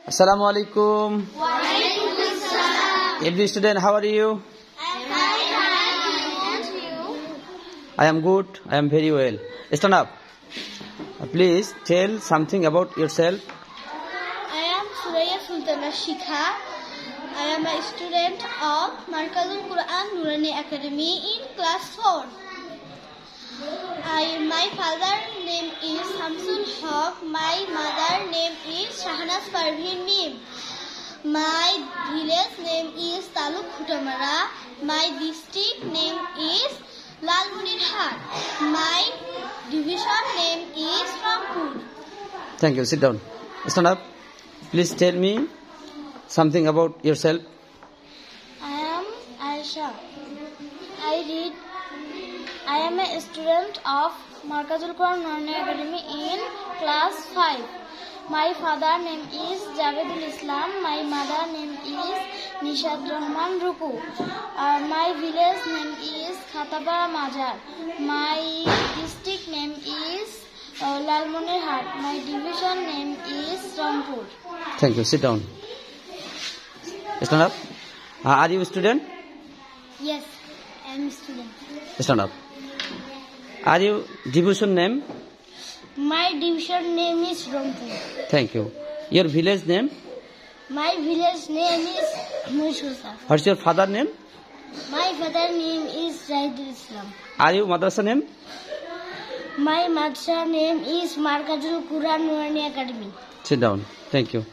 Assalamu alaikum. Every student, how are you? I am good. I am very well. Stand up. Please tell something about yourself. I am Suraya Sultana Shikha. I am a student of Markazul Quran Nurani Academy in class 4. My father's name is Samsul Haq. My mother's name is Shahnaz Parveen Mim. My village name is Taluk Khutamara. My district name is Lalmonirhat. My division name is Rampur. Thank you. Sit down. Stand up. Please tell me something about yourself. I am Aisha. I am a student of Markazul Quran Nurani Academy in class 5. My father name is Javedul Islam. My mother name is Nishad Rahman Ruku. My village name is Khataba Majar. My district name is Lalmonirhat. My division name is Rampur. Thank you. Sit down. Stand up. Are you a student? Yes, I am a student. Stand up. Are you division name? My division name is Rampur. Thank you. Your village name? My village name is Mushusaf. What's your father name? My father name is Zahidul Islam. Are you madrasa name? My madrasa name is Markazul Quran Nurani Academy. Sit down. Thank you.